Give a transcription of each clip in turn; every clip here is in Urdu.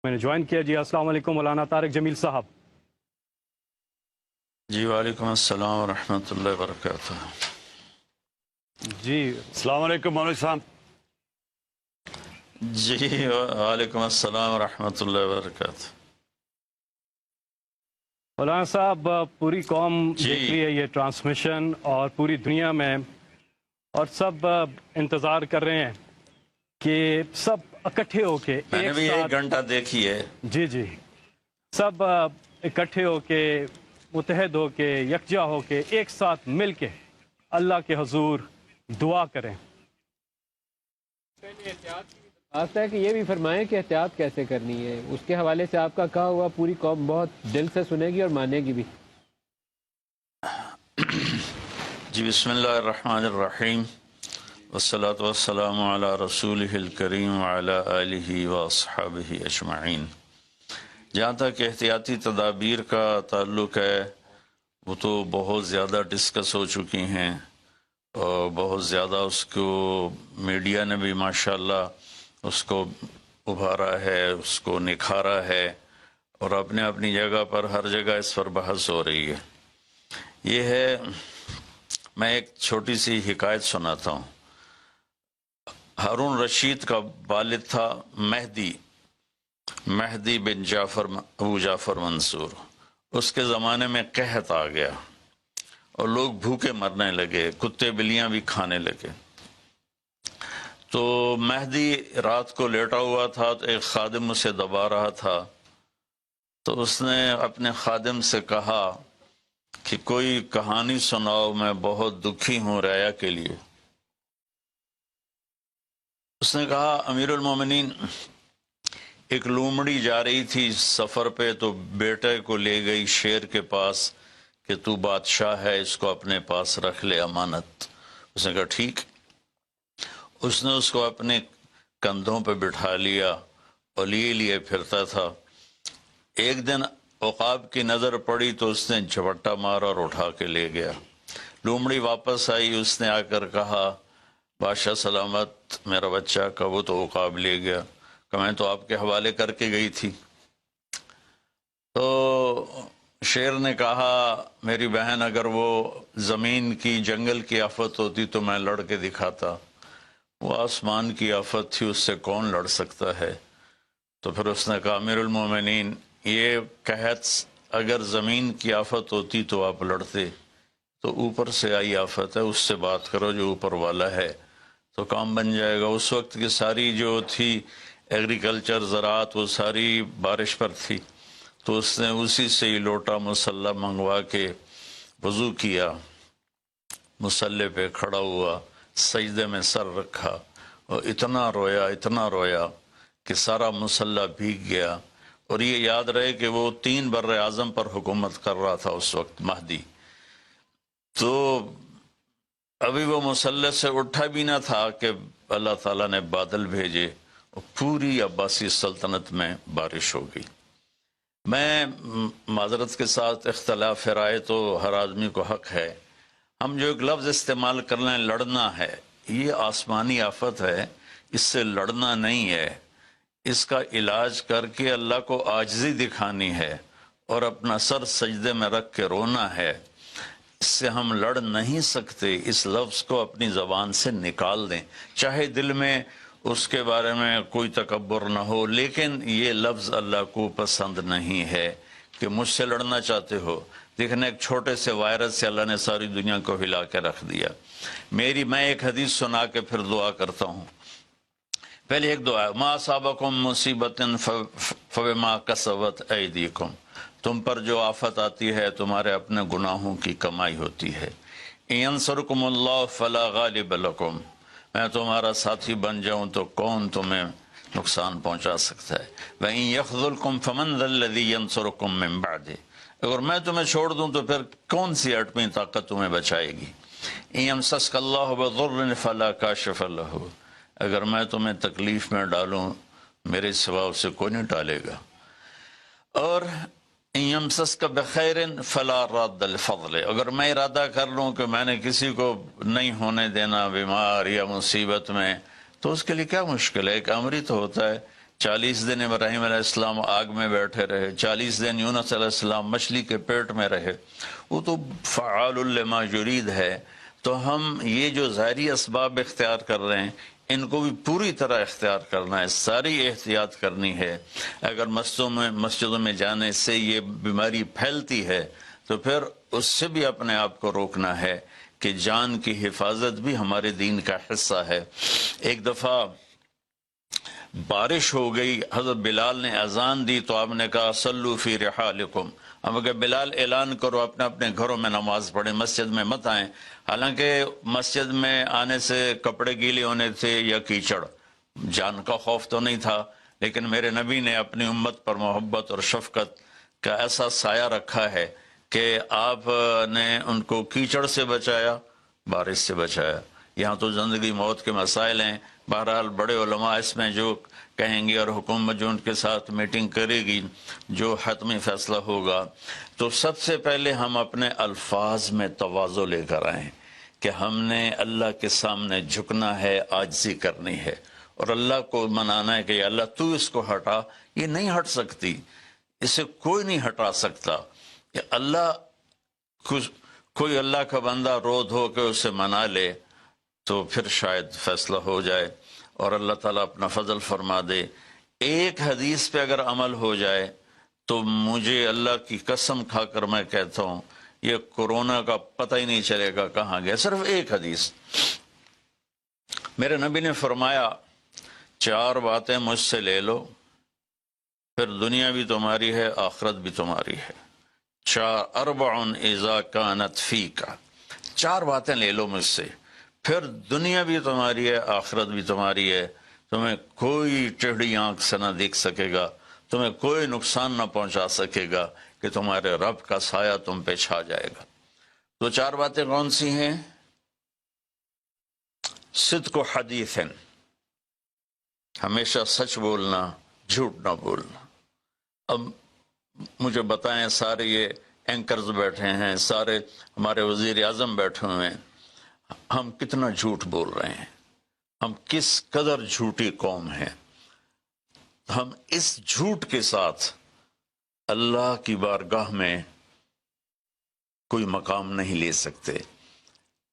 میں نے جوائن کیا. جی السلام علیکم مولانا طارق جمیل صاحب. جی وعلیکم السلام ورحمۃ اللہ وبرکاتہ. جی السلام علیکم مولوی صاحب. جی وعلیکم السلام ورحمۃ اللہ وبرکاتہ. مولانا صاحب پوری قوم جی. دیکھ رہی ہے یہ ٹرانسمیشن اور پوری دنیا میں، اور سب انتظار کر رہے ہیں کہ سب اکٹھے ہو کے میں نے ایک بھی ساتھ 1 گھنٹہ دیکھی ہے. جی سب اکٹھے ہو کے، متحد ہو کے، یکجا ہو کے، ایک ساتھ مل کے اللہ کے حضور دعا کریں. آتا ہے کہ یہ بھی فرمائیں کہ احتیاط کیسے کرنی ہے. اس کے حوالے سے آپ کا کہا ہوا پوری قوم بہت دل سے سنے گی اور مانے گی بھی. جی بسم اللہ الرحمن الرحیم والصلاة والسلام علی رسولہ الکریم وعلی آلہ واصحابہ اجمعین. جہاں تک احتیاطی تدابیر کا تعلق ہے وہ تو بہت زیادہ ڈسکس ہو چکی ہیں، اور بہت زیادہ اس کو میڈیا نے بھی ماشاءاللہ اس کو ابھارا ہے، اس کو نکھارا ہے، اور اپنے اپنی جگہ پر ہر جگہ اس پر بحث ہو رہی ہے. یہ ہے، میں ایک چھوٹی سی حکایت سناتا ہوں. ہارون رشید کا والد تھا مہدی بن ابو جعفر منصور. اس کے زمانے میں قحط آ گیا اور لوگ بھوکے مرنے لگے، کتے بلیاں بھی کھانے لگے. تو مہدی رات کو لیٹا ہوا تھا تو ایک خادم اسے دبا رہا تھا. تو اس نے اپنے خادم سے کہا کہ کوئی کہانی سناؤ، میں بہت دکھی ہوں رعایا کے لیے. اس نے کہا امیر المومنین، ایک لومڑی جا رہی تھی سفر پہ تو بیٹے کو لے گئی شیر کے پاس کہ تو بادشاہ ہے، اس کو اپنے پاس رکھ لے امانت. اس نے کہا ٹھیک. اس نے اس کو اپنے کندھوں پہ بٹھا لیا اور لیے پھرتا تھا. ایک دن عقاب کی نظر پڑی تو اس نے جھپٹا مارا اور اٹھا کے لے گیا. لومڑی واپس آئی، اس نے آ کر کہا بادشاہ سلامت، میرا بچہ کا وہ تو عقاب لے گیا. کہ میں تو آپ کے حوالے کر کے گئی تھی. تو شیر نے کہا میری بہن، اگر وہ زمین کی جنگل کی آفت ہوتی تو میں لڑ کے دکھاتا، وہ آسمان کی آفت تھی، اس سے کون لڑ سکتا ہے. تو پھر اس نے کہا امیر المومنین، یہ قحط اگر زمین کی آفت ہوتی تو آپ لڑتے، تو اوپر سے آئی آفت ہے، اس سے بات کرو جو اوپر والا ہے تو کام بن جائے گا. اس وقت کی ساری جو تھی ایگریکلچر، زراعت، وہ ساری بارش پر تھی. تو اس نے اسی سے ہی لوٹا مسلح منگوا کے وضو کیا، مسلح پہ کھڑا ہوا، سجدے میں سر رکھا اور اتنا رویا کہ سارا مسلح بھیگ گیا. اور یہ یاد رہے کہ وہ 3 بر اعظم پر حکومت کر رہا تھا اس وقت مہدی. تو ابھی وہ مسلح سے اٹھا بھی نہ تھا کہ اللہ تعالیٰ نے بادل بھیجے اور پوری عباسی سلطنت میں بارش ہو گئی. میں معذرت کے ساتھ اختلاف رائے تو ہر آدمی کو حق ہے. ہم جو ایک لفظ استعمال کر لیں لڑنا ہے، یہ آسمانی آفت ہے، اس سے لڑنا نہیں ہے. اس کا علاج کر کے اللہ کو عاجزی دکھانی ہے اور اپنا سر سجدے میں رکھ کے رونا ہے. اس سے ہم لڑ نہیں سکتے. اس لفظ کو اپنی زبان سے نکال دیں، چاہے دل میں اس کے بارے میں کوئی تکبر نہ ہو، لیکن یہ لفظ اللہ کو پسند نہیں ہے. کہ مجھ سے لڑنا چاہتے ہو، دیکھنا ایک چھوٹے سے وائرس سے اللہ نے ساری دنیا کو ہلا کے رکھ دیا. میں ایک حدیث سنا کے پھر دعا کرتا ہوں. پہلے ایک دعا ہے، ما اصابکم مصیبت فبما کسبت ایدیکم، تم پر جو آفت آتی ہے تمہارے اپنے گناہوں کی کمائی ہوتی ہے. ینصرکم اللہ فلا غالب لکم، میں تمہارا ساتھی بن جاؤں تو کون تمہیں نقصان پہنچا سکتا ہے. وَإِن يَخْذُلْكُمْ فَمَنْ ذَا الَّذِي يَنصُرُكُمْ مِنْ بَعْدِهِ، اگر میں تمہیں چھوڑ دوں تو پھر کون سی اٹمی طاقت تمہیں بچائے گی. إِن يَمْسَسْكَ اللَّهُ بِضُرٍّ فَلَا كَاشِفَ لَهُ، اگر میں تمہیں تکلیف میں ڈالوں میرے سوا اسے کوئی نہیں ٹالے گا. اور إِن يَمْسَسْكَ بِخَيْرٍ فَلَا رَادَّ لِفَضْلِهِ، اگر میں ارادہ کر لوں کہ میں نے کسی کو نہیں ہونے دینا بیمار یا مصیبت میں، تو اس کے لیے کیا مشکل ہے. ایک امر ہی تو ہوتا ہے 40 دن ابراہیم علیہ السلام آگ میں بیٹھے رہے، 40 دن یونس علیہ السلام مچھلی کے پیٹ میں رہے، وہ تو فعال لما یرید ہے۔ تو ہم یہ جو ظاہری اسباب اختیار کر رہے ہیں ان کو بھی پوری طرح اختیار کرنا ہے، ساری احتیاط کرنی ہے۔ اگر مسجدوں میں جانے سے یہ بیماری پھیلتی ہے تو پھر اس سے بھی اپنے آپ کو روکنا ہے کہ جان کی حفاظت بھی ہمارے دین کا حصہ ہے۔ ایک دفعہ بارش ہو گئی، حضرت بلال نے اذان دی تو آپ نے کہا صلو فی رحالکم، ہم کہ بلال اعلان کرو اپنے اپنے گھروں میں نماز پڑھیں، مسجد میں مت آئیں۔ حالانکہ مسجد میں آنے سے کپڑے گیلے ہونے تھے یا کیچڑ، جان کا خوف تو نہیں تھا، لیکن میرے نبی نے اپنی امت پر محبت اور شفقت کا ایسا سایہ رکھا ہے کہ آپ نے ان کو کیچڑ سے بچایا، بارش سے بچایا۔ یہاں تو زندگی موت کے مسائل ہیں، بہرحال بڑے علماء اس میں جو کہیں گے اور حکومت جو ان کے ساتھ میٹنگ کرے گی، جو حتمی فیصلہ ہوگا، تو سب سے پہلے ہم اپنے الفاظ میں تواضع لے کر آئیں کہ ہم نے اللہ کے سامنے جھکنا ہے، عاجزی کرنی ہے اور اللہ کو منانا ہے کہ یا اللہ تو اس کو ہٹا، یہ نہیں ہٹ سکتی، اسے کوئی نہیں ہٹا سکتا۔ کہ اللہ کوئی اللہ کا بندہ رو دھو کے اسے منا لے تو پھر شاید فیصلہ ہو جائے اور اللہ تعالیٰ اپنا فضل فرما دے۔ ایک حدیث پہ اگر عمل ہو جائے تو مجھے اللہ کی قسم کھا کر میں کہتا ہوں یہ کورونا کا پتہ ہی نہیں چلے گا کہاں گیا۔ صرف ایک حدیث، میرے نبی نے فرمایا 4 باتیں مجھ سے لے لو، پھر دنیا بھی تمہاری ہے، آخرت بھی تمہاری ہے۔ 4 اذا کانت فیک، 4 باتیں لے لو مجھ سے، پھر دنیا بھی تمہاری ہے، آخرت بھی تمہاری ہے، تمہیں کوئی ٹیڑھی آنکھ سے نہ دیکھ سکے گا، تمہیں کوئی نقصان نہ پہنچا سکے گا کہ تمہارے رب کا سایہ تم پہ چھا جائے گا۔ تو 4 باتیں کون سی ہیں؟ صدق و حدیث، ہمیشہ سچ بولنا، جھوٹ نہ بولنا۔ اب مجھے بتائیں، سارے یہ اینکرز بیٹھے ہیں، سارے ہمارے وزیر اعظم بیٹھے ہوئے ہیں، ہم کتنا جھوٹ بول رہے ہیں، ہم کس قدر جھوٹی قوم ہیں۔ ہم اس جھوٹ کے ساتھ اللہ کی بارگاہ میں کوئی مقام نہیں لے سکتے۔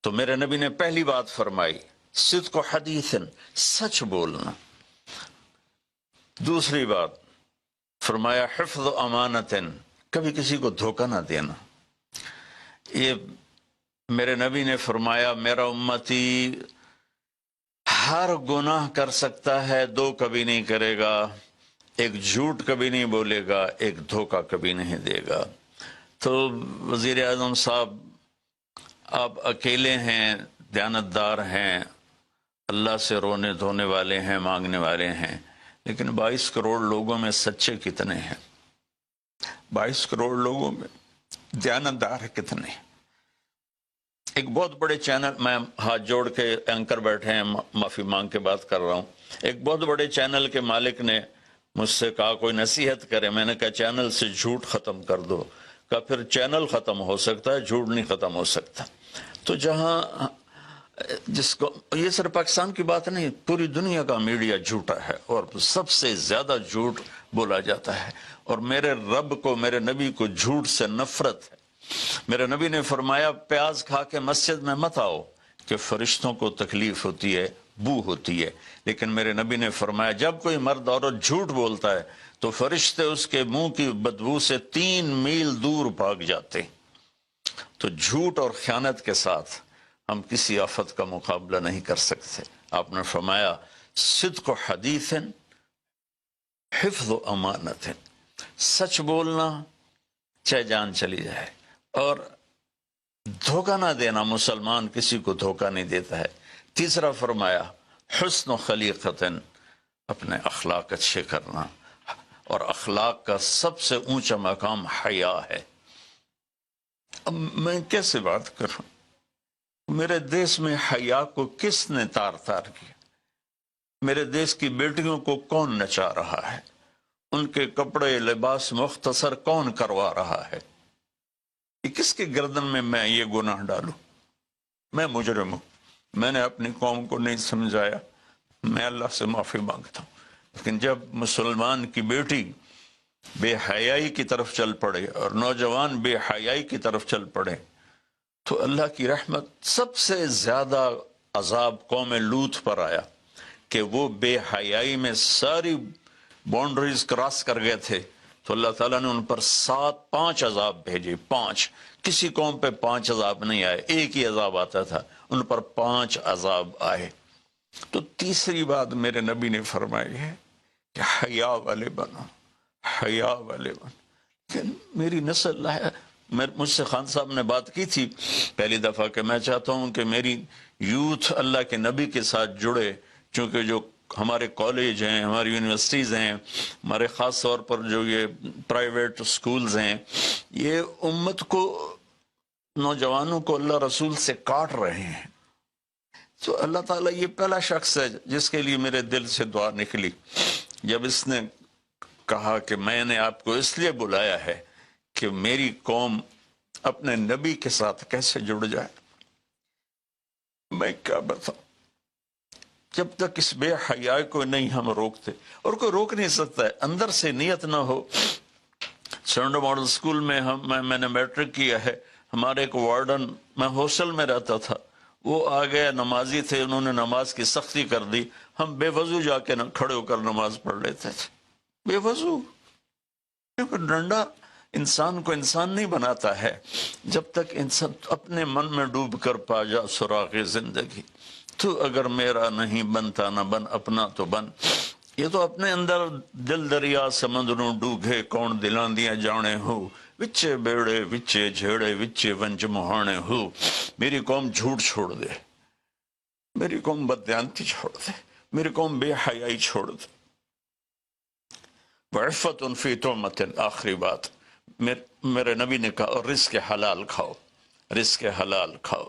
تو میرے نبی نے پہلی بات فرمائی صدق و حدیث، سچ بولنا۔ دوسری بات فرمایا حفظ و امانت، کبھی کسی کو دھوکہ نہ دینا۔ یہ میرے نبی نے فرمایا میرا امتی ہر گناہ کر سکتا ہے، 2 کبھی نہیں کرے گا، ایک جھوٹ کبھی نہیں بولے گا، ایک دھوکہ کبھی نہیں دے گا۔ تو وزیر اعظم صاحب آپ اکیلے ہیں، دیانتدار ہیں، اللہ سے رونے دھونے والے ہیں، مانگنے والے ہیں، لیکن 22 کروڑ لوگوں میں سچے کتنے ہیں؟ 22 کروڑ لوگوں میں دیانتدار کتنے ہیں؟ ایک بہت بڑے چینل، میں ہاتھ جوڑ کے اینکر بیٹھے ہیں، معافی مانگ کے بات کر رہا ہوں، ایک بہت بڑے چینل کے مالک نے مجھ سے کہا کوئی نصیحت کرے، میں نے کہا چینل سے جھوٹ ختم کر دو۔ کہا پھر چینل ختم ہو سکتا ہے، جھوٹ نہیں ختم ہو سکتا۔ تو جہاں جس کو، یہ صرف پاکستان کی بات نہیں، پوری دنیا کا میڈیا جھوٹا ہے اور سب سے زیادہ جھوٹ بولا جاتا ہے، اور میرے رب کو، میرے نبی کو جھوٹ سے نفرت ہے۔ میرے نبی نے فرمایا پیاز کھا کے مسجد میں مت آؤ کہ فرشتوں کو تکلیف ہوتی ہے، بو ہوتی ہے، لیکن میرے نبی نے فرمایا جب کوئی مرد عورت جھوٹ بولتا ہے تو فرشتے اس کے منہ کی بدبو سے 3 میل دور بھاگ جاتے۔ تو جھوٹ اور خیانت کے ساتھ ہم کسی آفت کا مقابلہ نہیں کر سکتے۔ آپ نے فرمایا صدق و حدیث، حفظ و امانت، سچ بولنا چاہے جان چلی جائے، اور دھوکہ نہ دینا، مسلمان کسی کو دھوکہ نہیں دیتا ہے۔ تیسرا فرمایا حسن و خلیقت، اپنے اخلاق اچھے کرنا، اور اخلاق کا سب سے اونچا مقام حیا ہے۔ اب میں کیسے بات کروں؟ میرے دیش میں حیا کو کس نے تار تار کیا؟ میرے دیش کی بیٹیوں کو کون نچا رہا ہے؟ ان کے کپڑے لباس مختصر کون کروا رہا ہے؟ یہ کس کے گردن میں یہ گناہ ڈالوں؟ میں مجرم ہوں، میں نے اپنی قوم کو نہیں سمجھایا، میں اللہ سے معافی مانگتا ہوں۔ لیکن جب مسلمان کی بیٹی بے حیائی کی طرف چل پڑے اور نوجوان بے حیائی کی طرف چل پڑے تو اللہ کی رحمت سب سے زیادہ عذاب قوم لوط پر آیا کہ وہ بے حیائی میں ساری باؤنڈریز کراس کر گئے تھے، تو اللہ تعالیٰ نے ان پر 5 عذاب بھیجے. 5 کسی قوم پہ 5 عذاب نہیں آئے، ایک ہی عذاب آتا تھا، ان پر 5 عذاب آئے. تو تیسری بات میرے نبی نے فرمائی ہے کہ حیا والے بنو، حیا والے بنو. کہ میری نسل ہے، مجھ سے خان صاحب نے بات کی تھی پہلی دفعہ کہ میں چاہتا ہوں کہ میری یوتھ اللہ کے نبی کے ساتھ جڑے، چونکہ جو ہمارے کالج ہیں، ہماری یونیورسٹیز ہیں، ہمارے خاص طور پر جو یہ پرائیویٹ سکولز ہیں، یہ امت کو، نوجوانوں کو اللہ رسول سے کاٹ رہے ہیں. تو اللہ تعالیٰ یہ پہلا شخص ہے جس کے لیے میرے دل سے دعا نکلی جب اس نے کہا کہ میں نے آپ کو اس لیے بلایا ہے کہ میری قوم اپنے نبی کے ساتھ کیسے جڑ جائے. میں کیا بتاؤں، جب تک اس بے حیائی کو نہیں ہم روکتے، اور کوئی روک نہیں سکتا ہے، اندر سے نیت نہ ہو. سرنڈو ماڈل سکول میں میں نے میٹرک کیا ہے. ہمارے ایک وارڈن، میں ہاسٹل میں رہتا تھا، وہ آ گئے، نمازی تھے، انہوں نے نماز کی سختی کر دی. ہم بے وضو جا کے کھڑے ہو کر نماز پڑھ لیتے تھے، بے وضو. کیونکہ ڈنڈا انسان کو انسان نہیں بناتا ہے جب تک انسان اپنے من میں ڈوب کر پا جا سراغ زندگی. تو اگر میرا نہیں بنتا نہ بن، اپنا تو بن. یہ تو اپنے اندر دل دریا سمندروں ڈوگے کون دلاندیاں جانے ہو، وچے بیڑے وچے جھیڑے وچے ونج مہانے ہو. میری قوم جھوٹ چھوڑ دے، میری قوم بددیانتی چھوڑ دے، میری قوم بے حیائی چھوڑ دے. وعفت فی تہمت، آخری بات میرے نبی نے کہا رزق حلال کھاؤ، رزق حلال کھاؤ.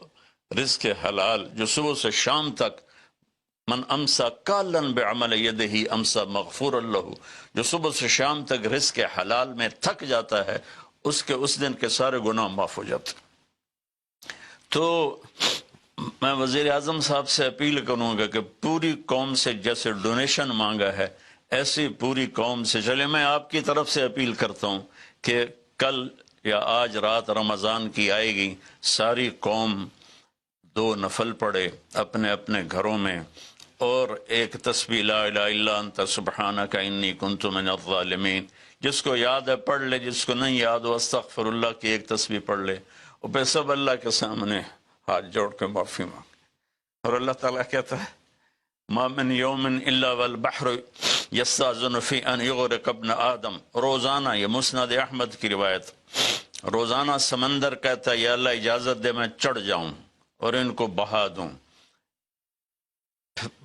رزق حلال جو صبح سے شام تک، من امسا کالن بعمل یدہ امسا مغفور لہ، جو صبح سے شام تک رزق حلال میں تھک جاتا ہے اس کے اس دن کے سارے گناہ معاف ہو جاتے. تو میں وزیر اعظم صاحب سے اپیل کروں گا کہ پوری قوم سے جیسے ڈونیشن مانگا ہے ایسی پوری قوم سے چلے. میں آپ کی طرف سے اپیل کرتا ہوں کہ کل یا آج رات رمضان کی آئے گی، ساری قوم 2 نفل پڑھے اپنے اپنے گھروں میں، اور ایک تسبیح لا الہ الا انت سبحانک انی کنت من الظالمین. جس کو یاد ہے پڑھ لے، جس کو نہیں یاد ہو استغفر اللہ کی ایک تسبیح پڑھ لے، اور پھر سب اللہ کے سامنے ہاتھ جوڑ کے معافی مانگ. اور اللہ تعالیٰ کہتا ہے ما من یوم الا والبحر یستاذن فی ان یغرق ابن آدم. روزانہ، یہ مسند احمد کی روایت، روزانہ سمندر کہتا ہے یا اللہ اجازت دے میں چڑھ جاؤں اور ان کو بہا دوں.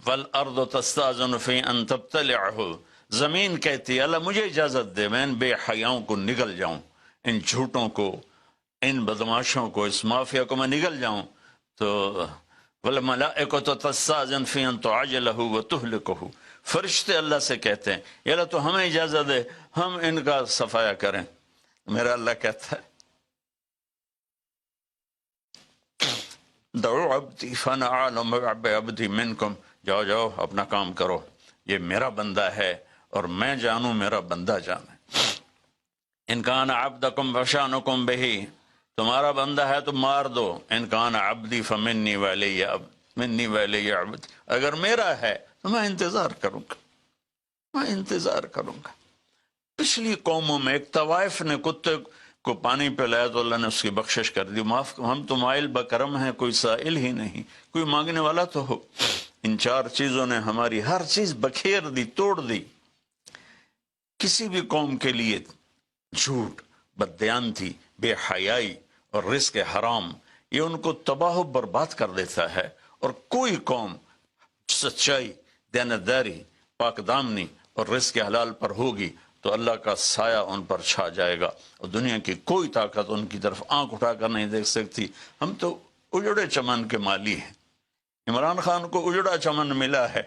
والارض تستاذن فی ان تبتلعہ، زمین کہتی ہے اللہ مجھے اجازت دے میں ان بے حیاؤں کو نگل جاؤں، ان جھوٹوں کو، ان بدماشوں کو، اس مافیا کو میں نگل جاؤں. تو والملائکۃ تستاذن فی ان تعجلہ وتہلکہ، فرشتے اللہ سے کہتے ہیں یا اللہ تو ہمیں اجازت دے ہم ان کا صفایا کریں. میرا اللہ کہتا ہے دعو عبدی فانا اعلم بعبدی منکم، جاؤ جاؤ اپنا کام کرو، یہ میرا بندہ ہے اور میں جانوں میرا بندہ جانے. ان کان عبدکم فشانکم بہی، تمہارا بندہ ہے تو مار دو. ان کان عبدی فمنی ولی منی ولی عبد، اگر میرا ہے تو میں انتظار کروں گا، میں انتظار کروں گا. پچھلی قوموں میں ایک طوائف نے کتے کو پانی پلایا تو اللہ نے اس کی بخشش کر دی. معاف، ہم تو مائل بکرم ہیں، کوئی سائل ہی نہیں، کوئی مانگنے والا تو ہو. ان 4 چیزوں نے ہماری ہر چیز بکھیر دی، توڑ دی. کسی بھی قوم کے لیے جھوٹ، بددیانتی، بے حیائی اور رزق حرام یہ ان کو تباہ و برباد کر دیتا ہے. اور کوئی قوم سچائی، دیانتداری، پاک دامنی اور رزق حلال پر ہوگی تو اللہ کا سایہ ان پر چھا جائے گا اور دنیا کی کوئی طاقت ان کی طرف آنکھ اٹھا کر نہیں دیکھ سکتی. ہم تو اجڑے چمن کے مالی ہیں. عمران خان کو اجڑا چمن ملا ہے،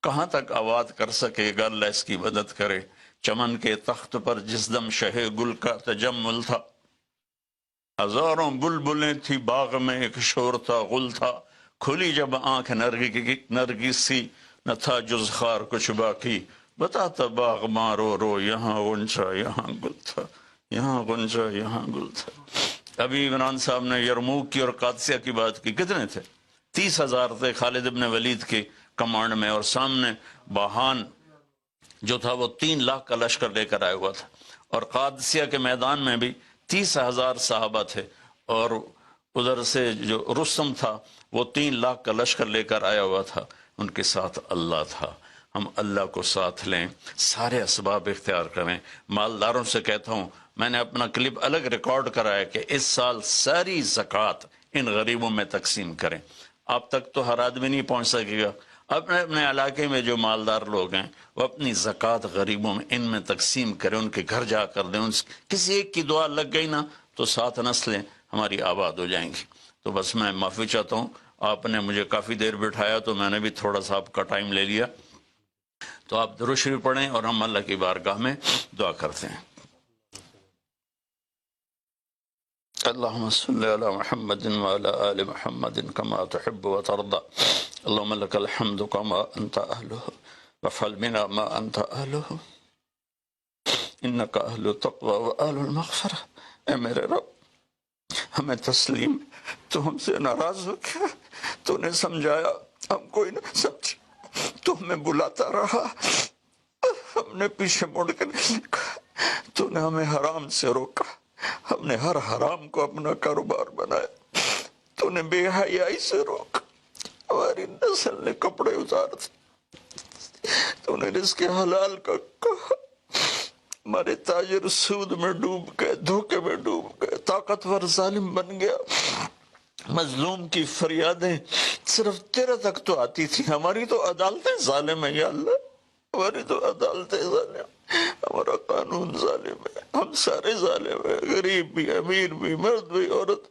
کہاں تک آباد کر سکے گا، اللہ اس کی مدد کرے. چمن کے تخت پر جس دم شہ گل کا تجمل تھا، ہزاروں بلبلیں تھی باغ میں، ایک شور تھا، غل تھا. کھلی جب آنکھ نرگس سی، نہ تھا جز خار کچھ باقی. بتاتا باغ مارو رو، یہاں غنچہ یہاں گل تھا، یہاں غنچہ یہاں گل تھا۔ ابھی عمران صاحب نے یرموک کی اور قادسیہ کی بات کی، کتنے تھے؟ 30,000 تھے خالد ابن ولید کے کمانڈ میں، اور سامنے باہان جو تھا وہ 3 لاکھ کا لشکر لے کر آیا ہوا تھا، اور قادسیہ کے میدان میں بھی 30,000 صحابہ تھے، اور ادھر سے جو رستم تھا وہ 3 لاکھ کا لشکر لے کر آیا ہوا تھا، ان کے ساتھ اللہ تھا۔ ہم اللہ کو ساتھ لیں، سارے اسباب اختیار کریں۔ مالداروں سے کہتا ہوں، میں نے اپنا کلپ الگ ریکارڈ کرا ہے کہ اس سال ساری زکوٰۃ ان غریبوں میں تقسیم کریں۔ آپ تک تو ہر آدمی نہیں پہنچ سکے گا، اپنے اپنے علاقے میں جو مالدار لوگ ہیں وہ اپنی زکوٰۃ غریبوں میں ان میں تقسیم کریں، ان کے گھر جا کر دیں۔ کسی ایک کی دعا لگ گئی نا تو 7 نسلیں ہماری آباد ہو جائیں گی۔ تو بس میں معافی چاہتا ہوں، آپ نے مجھے کافی دیر بٹھایا تو میں نے بھی تھوڑا سا آپ کا ٹائم لے لیا، تو آپ درود شریف پڑھیں اور ہم اللہ کی بارگاہ میں دعا کرتے ہیں۔ اللهم صل على محمد وعلى آل محمد كما تحب وترضى، اللهم لك الحمد كما أنت أهله وافعل بنا ما أنت أهله إنك أهل التقوى وأهل المغفرة۔ اے میرے رب، ہمیں تسلیم، تو ہم سے ناراض ہو گیا، تو نے سمجھایا ہم کوئی نہ سمجھ، تو ہمیں بلاتا رہا، ہم نے پیچھے مڑ کے نہیں دیکھا، تو نے ہمیں حرام سے روکا، ہم نے ہر حرام کو اپنا کاروبار بنایا، تو نے بے حیائی سے روکا، ہماری نسل نے کپڑے اتار دیے، تو نے رزق حلال کا کہا، ہمارے تاجر سود میں ڈوب گئے، دھوکے میں ڈوب گئے، طاقتور ظالم بن گیا، مظلوم کی فریادیں صرف تیرے تک تو آتی تھی، ہماری تو عدالتیں ظالم ہیں یا اللہ، ہماری تو عدالتیں ظالم، ہمارا قانون ظالم ہے، ہم سارے ظالم ہیں، غریب بھی، امیر بھی، مرد بھی، عورت۔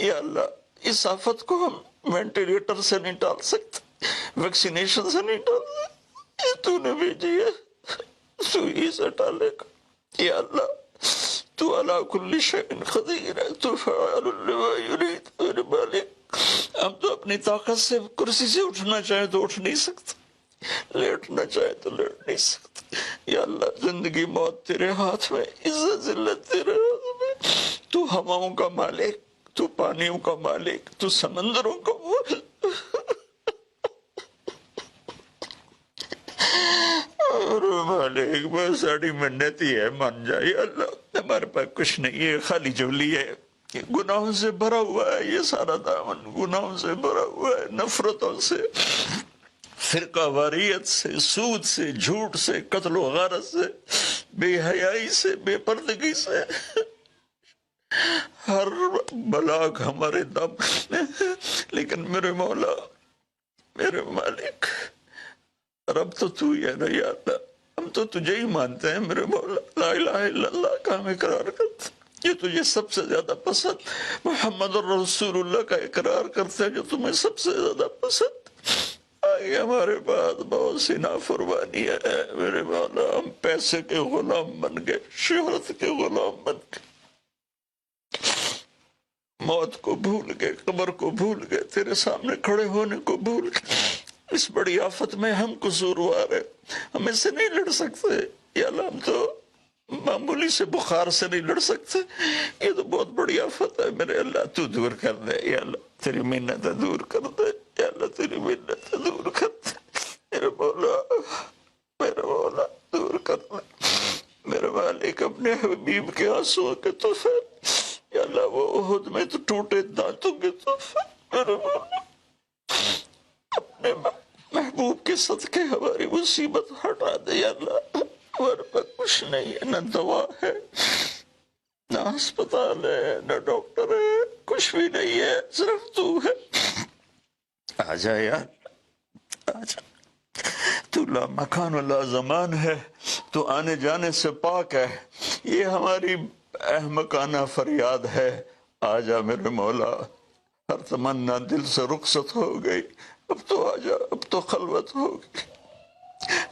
یا اللہ، اس آفت کو ہم وینٹیلیٹر سے نہیں ٹال سکتے، ویکسینیشن سے نہیں ٹال سکتے، یہ تو نے بھیجی ہے، سوئی سے ٹالے گا۔ یا اللہ، تو علی کل شیء قدیر ہے، تو فعال لما یرید۔ میرے مالک، ہم تو اپنی طاقت سے کرسی سے اٹھنا چاہیں تو اٹھ نہیں سکتے، لیٹنا چاہیں تو لیٹ نہیں سکتے۔ یا اللہ، زندگی موت تیرے ہاتھ میں، عزت ذلت تیرے ہاتھ میں، تو ہواؤں کا مالک، تو پانیوں کا مالک، تو سمندروں کا مالک۔ اور مالک، بس ساری منتی ہے، مان جائے اللہ، ہمارے پاس کچھ نہیں ہے، خالی جولی ہے، یہ گناہوں سے بھرا ہوا ہے، یہ سارا دامن گناہوں سے بھرا ہوا ہے، نفرتوں سے، فرقہ واریت سے، سود سے، جھوٹ سے، قتل و غارت سے، بے حیائی سے، بے پردگی سے، ہر بلاک ہمارے دم، لیکن میرے مولا، میرے مالک، رب تو تو ہی ہے نا یا اللہ، ہم تو تجھے ہی مانتے ہیں میرے مولا، لا الہ الا اللہ کا ہم اقرار کرتے ہیں، یہ تجھے سب سے زیادہ پسند، محمد الرسول اللہ کا اقرار کرتے ہیں جو تمہیں سب سے زیادہ پسند۔ آگے ہمارے بعد بہت سی نافرمانی ہے میرے مولا، ہم پیسے کے غلام بن گئے، شہرت کے غلام بن گئے، موت کو بھول گئے، قبر کو بھول گئے، تیرے سامنے کھڑے ہونے کو بھول گئے۔ اس بڑی آفت میں ہم قصوروار ہیں، ہم اس سے نہیں لڑ سکتے یا اللہ، ہم تو معمولی سے بخار سے نہیں لڑ سکتے، یہ تو بہت بڑی آفت ہے میرے اللہ، تو دور کر دے یا اللہ، تیری منتیں دور کر دے یا اللہ، تیری منتیں دور کر دے میرے مولا، میرے مولا، دور کر دے میرے مالک، اپنے حبیب کے آنسوں کے تحفے یا اللہ، وہ احد میں تو ٹوٹے دانتوں کے تحفے میرے مولا، اپنے محبوب کے صدقے ہماری مصیبت ہٹا دے یا اللہ، ہمارے پاس کچھ نہیں ہے، نہ دوا ہے، نہ ہسپتال ہے، نہ ڈاکٹر ہے، کچھ بھی نہیں ہے، صرف تو ہے۔ آ جا یار، آ جا، تو لا مکان ولا زمان ہے، تو آنے جانے سے پاک ہے، یہ ہماری احمقانہ فریاد ہے، آ جا میرے مولا، ہر تمنا دل سے رخصت ہو گئی، اب تو آ جا، اب تو خلوت ہو گئی،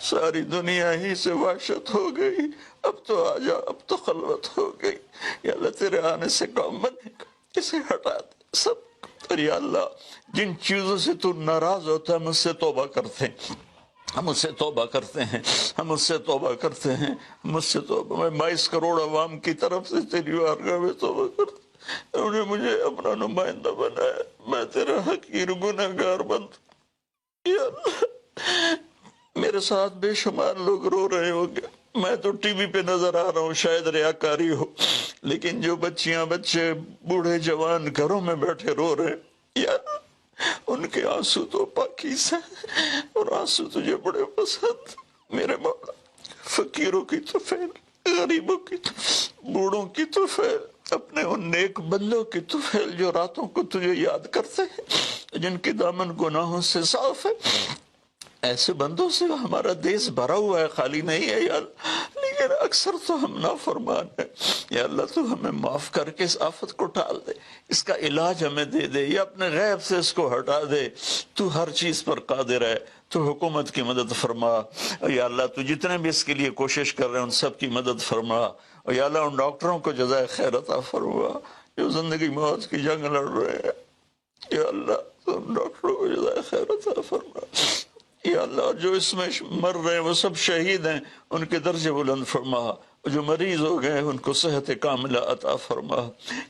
ساری دنیا ہی سے وحشت ہو گئی، اب تو آ جا، اب تو خلوت ہو گئی یا اللہ، تیرے آنے سے کام بنے گا، اسے ہٹا دے سب، اور یا اللہ، جن چیزوں سے تو ناراض ہوتا ہے مجھ سے توبہ کرتے ہیں، ہم اس سے توبہ کرتے ہیں، ہم اس سے توبہ کرتے ہیں، ہم اس سے توبہ، میں 22 کروڑ عوام کی طرف سے تیری بارگاہ میں توبہ کرتا ہوں، انہوں نے مجھے اپنا نمائندہ بنایا، میں تیرا حقیر گنہگار بند، یا اللہ میرے ساتھ بے شمار لوگ رو رہے ہو گے، میں تو ٹی وی پہ نظر آ رہا ہوں، شاید ریاکاری ہو، لیکن جو بچیاں بچے بوڑھے جوان گھروں میں بیٹھے رو رہے ہیں، یا اللہ ان کے آنسو تو پاکیزہ ہیں اور آنسو تجھے بڑے پسند، میرے مولا فقیروں کی تو فیل، غریبوں کی تو، بوڑھوں کی تو فیل، اپنے ان نیک بندوں کی تو فیل جو راتوں کو تجھے یاد کرتے ہیں، جن کی دامن گناہوں سے صاف ہے، ایسے بندوں سے ہمارا دیس بھرا ہوا ہے، خالی نہیں ہے یا اللہ، لیکن اکثر تو ہم نافرمان ہیں، یا اللہ تو ہمیں معاف کر کے اس آفت کو ٹال دے، اس کا علاج ہمیں دے دے، یا اپنے غیب سے اس کو ہٹا دے، تو ہر چیز پر قادر ہے، تو حکومت کی مدد فرما، یا اللہ تو جتنے بھی اس کے لیے کوشش کر رہے ہیں ان سب کی مدد فرما، اور یا اللہ ان ڈاکٹروں کو جزائے خیر عطا فرما جو زندگی موت کی جنگ لڑ رہے ہیں، یا اللہ تو ان ڈاکٹروں کو جزائے خیر عطا فرما، یا اللہ جو اس میں مر رہے ہیں وہ سب شہید ہیں، ان کے درجے بلند فرما، جو مریض ہو گئے ان کو صحت کاملہ عطا فرما،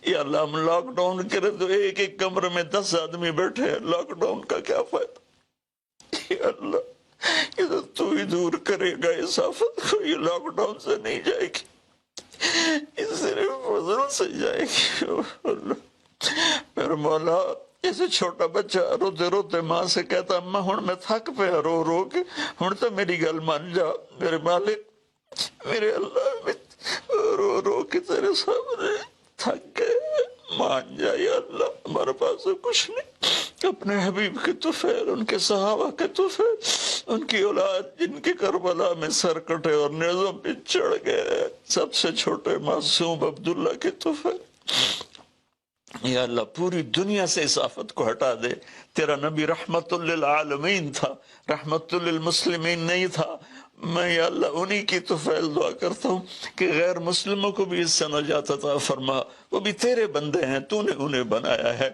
یا اللہ ہم لاک ڈاؤن کرے تو ایک ایک کمرے میں 10 آدمی بیٹھے ہیں، لاک ڈاؤن کا کیا فائدہ، یا اللہ یہ تو ہی دور کرے گا اس آفت کو، یہ لاک ڈاؤن سے نہیں جائے گی، یہ صرف فضل سے جائے گی، اللہ میرے مولا جیسے چھوٹا بچہ روتے روتے ماں سے کہتا اماں ہن میں تھک پیا رو رو کے، ہن تو میری گل مان جا میرے مالک، میرے اللہ میں رو رو کے تیرے سامنے تھک گئے، مان جا یا اللہ ہمارے پاس تو کچھ نہیں، اپنے حبیب کے طفیل، ان کے صحابہ کے طفیل، ان کی اولاد جن کے کربلا میں سر کٹے اور نیزوں پہ چڑھ گئے، سب سے چھوٹے معصوم عبداللہ کے طفیل، یا اللہ پوری دنیا سے اس آفت کو ہٹا دے، تیرا نبی رحمت للعالمین تھا، رحمت للمسلمین نہیں تھا، میں یا اللہ انہی کی تو فیل دعا کرتا ہوں کہ غیر مسلموں کو بھی اس سے نجات عطا فرما، وہ بھی تیرے بندے ہیں، تو نے انہیں بنایا ہے،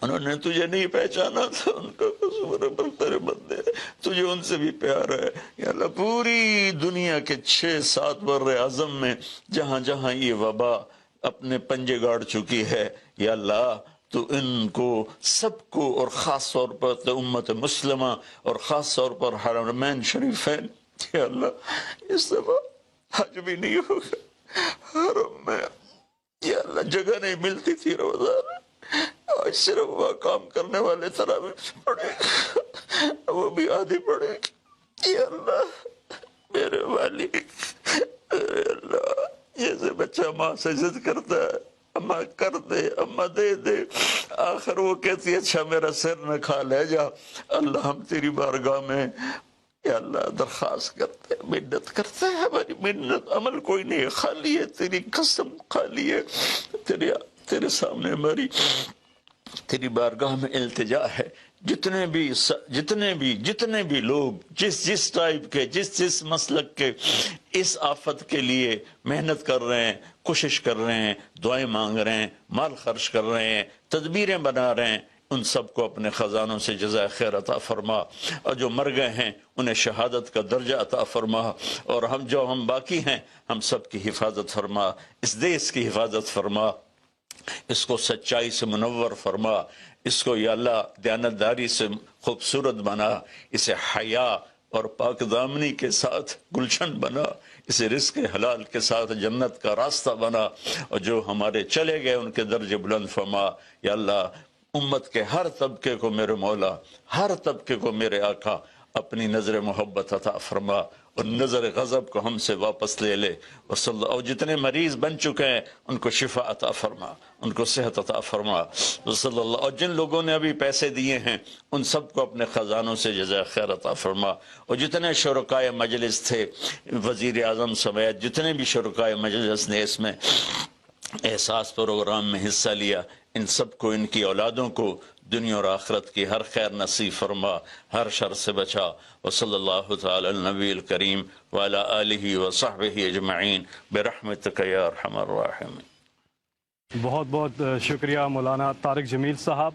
انہوں نے تجھے نہیں پہچانا تھا، ان کا قصور ہے پر تیرے بندے ہیں، تجھے ان سے بھی پیار ہے، یا اللہ پوری دنیا کے 6-7 بر اعظم میں جہاں جہاں یہ وبا اپنے پنجے گاڑ چکی ہے، یا اللہ تو ان کو سب کو، اور خاص طور پر امت مسلمہ اور خاص طور پر حرمین شریفین، یا اللہ اس دفعہ حج بھی نہیں ہوگا حرم میں، یا اللہ جگہ نہیں ملتی تھی روزانہ، آج صرف وہ کام کرنے والے تراویح پڑھے گا، وہ بھی آدھی پڑھے گی، یا اللہ میرے والی، میرے اللہ جیسے بچہ ماں سے ضد کرتا ہے اماں کر دے، اماں دے دے، آخر وہ کہتی ہے اچھا میرا سر نہ کھا لے جا، اللہ ہم تیری بارگاہ میں یا اللہ درخواست کرتے ہیں، منت کرتے ہیں، ہماری منت عمل کوئی نہیں ہے، خالی ہے تیری قسم، خالی ہے تیرے سامنے ہماری تیری بارگاہ میں التجا ہے، جتنے بھی لوگ جس ٹائپ کے جس مسلک کے اس آفت کے لیے محنت کر رہے ہیں، کوشش کر رہے ہیں، دعائیں مانگ رہے ہیں، مال خرچ کر رہے ہیں، تدبیریں بنا رہے ہیں، ان سب کو اپنے خزانوں سے جزائے خیر عطا فرما، اور جو مر گئے ہیں انہیں شہادت کا درجہ عطا فرما، اور ہم باقی ہیں ہم سب کی حفاظت فرما، اس دیس کی حفاظت فرما، اس کو سچائی سے منور فرما، اس کو یا اللہ دیانتداری سے خوبصورت بنا، اسے حیا اور پاک دامنی کے ساتھ گلشن بنا، اسے رزق حلال کے ساتھ جنت کا راستہ بنا، اور جو ہمارے چلے گئے ان کے درجے بلند فرما، یا اللہ امت کے ہر طبقے کو میرے مولا، ہر طبقے کو میرے آقا اپنی نظر محبت عطا فرما، اور نظر غضب کو ہم سے واپس لے لے، اور جتنے مریض بن چکے ہیں ان کو شفا عطا فرما، ان کو صحت عطا فرما، صلی اللہ، اور جن لوگوں نے ابھی پیسے دیے ہیں ان سب کو اپنے خزانوں سے جزائے خیر عطا فرما، اور جتنے شرکائے مجلس تھے وزیر اعظم سمیت جتنے بھی شرکائے مجلس نے اس میں احساس پروگرام میں حصہ لیا، ان سب کو، ان کی اولادوں کو دنیا اور آخرت کی ہر خیر نصیب فرما، ہر شر سے بچا، وصلی اللہ تعالی النبی الکریم وعلی آلہ وصحبہ اجمعین برحمتک یا ارحم الراحمین۔ بہت بہت شکریہ مولانا طارق جمیل صاحب،